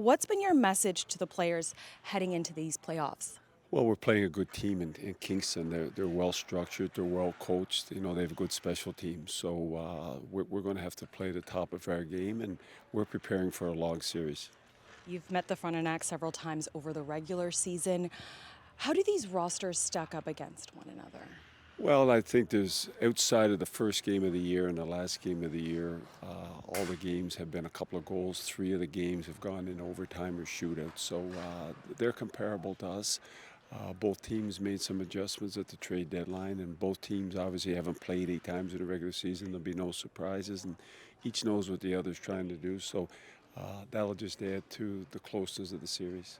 What's been your message to the players heading into these playoffs? Well, we're playing a good team in Kingston. They're well structured. They're well coached. They have good special teams. So we're going to have to play the top of our game, and we're preparing for a long series. You've met the Frontenacs several times over the regular season. How do these rosters stack up against one another? Well, I think there's outside of the first game of the year and the last game of the year, all the games have been a couple of goals. 3 of the games have gone in overtime or shootout. So they're comparable to us. Both teams made some adjustments at the trade deadline, and both teams obviously haven't played 8 times in the regular season. There'll be no surprises, and each knows what the other's trying to do. So that'll just add to the closeness of the series.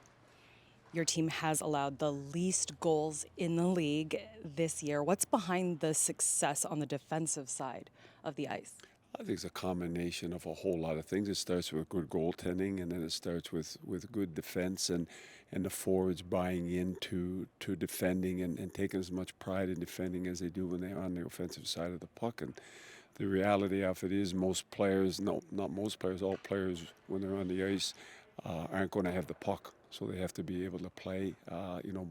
Your team has allowed the least goals in the league this year. What's behind the success on the defensive side of the ice? I think it's a combination of a whole lot of things. It starts with good goaltending, and then it starts with good defense and the forwards buying into defending and taking as much pride in defending as they do when they're on the offensive side of the puck. And the reality of it is most players, no, not most players, all players, when they're on the ice, aren't going to have the puck. So they have to be able to play,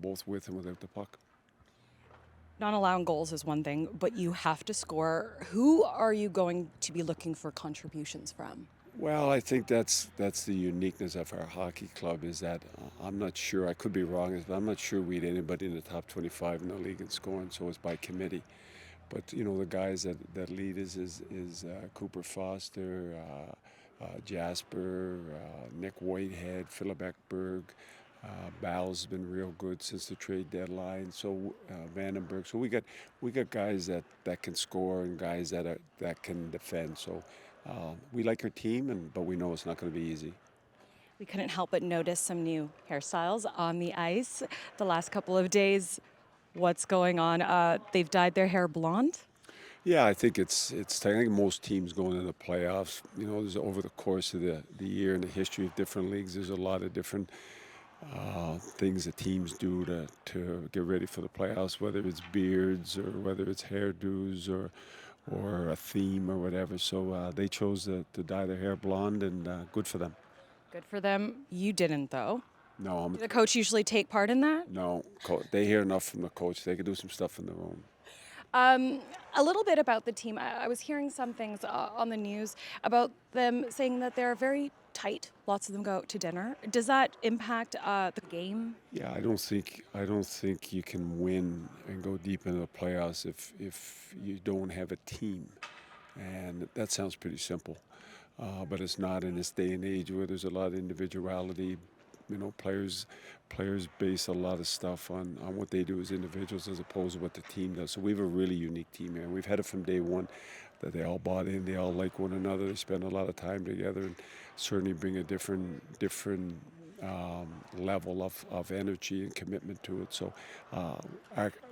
both with and without the puck. Not allowing goals is one thing, but you have to score. Who are you going to be looking for contributions from? Well, I think that's the uniqueness of our hockey club is that I'm not sure, I could be wrong, but I'm not sure we had anybody in the top 25 in the league in scoring, so it's by committee. But, the guys that lead is Cooper Foster, Jasper, Nick Whitehead, Philip Ekberg. Bal's been real good since the trade deadline. So Vandenberg. So we got guys that can score and guys that can defend. So we like our team, but we know it's not going to be easy. We couldn't help but notice some new hairstyles on the ice the last couple of days. What's going on? They've dyed their hair blonde. Yeah, I think I think most teams going into the playoffs. There's over the course of the year and the history of different leagues. There's a lot of different things that teams do to get ready for the playoffs, whether it's beards or whether it's hairdos or a theme or whatever. So they chose to dye their hair blonde, and good for them. Good for them. You didn't, though. No, Did the coach usually take part in that? no, they hear enough from the coach. They can do some stuff on their own. A little bit about the team. I was hearing some things on the news about them saying that they're very tight. Lots of them go out to dinner. Does that impact the game? Yeah, I don't think you can win and go deep into the playoffs if you don't have a team, and that sounds pretty simple, but it's not in this day and age where there's a lot of individuality. Players base a lot of stuff on what they do as individuals as opposed to what the team does. So we have a really unique team here, and we've had it from day one that they all bought in, they all like one another, they spend a lot of time together, and certainly bring a different level of energy and commitment to it. So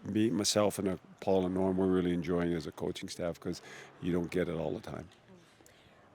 myself, and Paul and Norm, we're really enjoying it as a coaching staff because you don't get it all the time.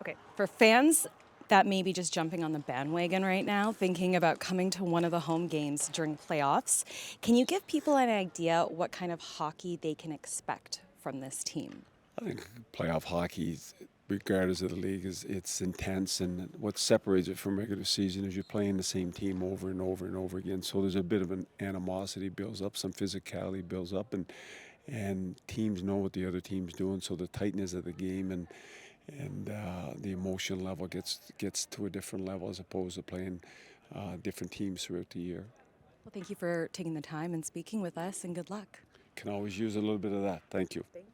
Okay, for fans that may be just jumping on the bandwagon right now, thinking about coming to one of the home games during playoffs, can you give people an idea what kind of hockey they can expect from this team? I think playoff hockey, regardless of the league, it's intense, and what separates it from regular season is you're playing the same team over and over and over again. So there's a bit of an animosity builds up, some physicality builds up, and teams know what the other team's doing. So the tightness of the game and the emotion level gets to a different level as opposed to playing different teams throughout the year. Well, thank you for taking the time and speaking with us, and good luck. Can always use a little bit of that. Thank you. Thank you.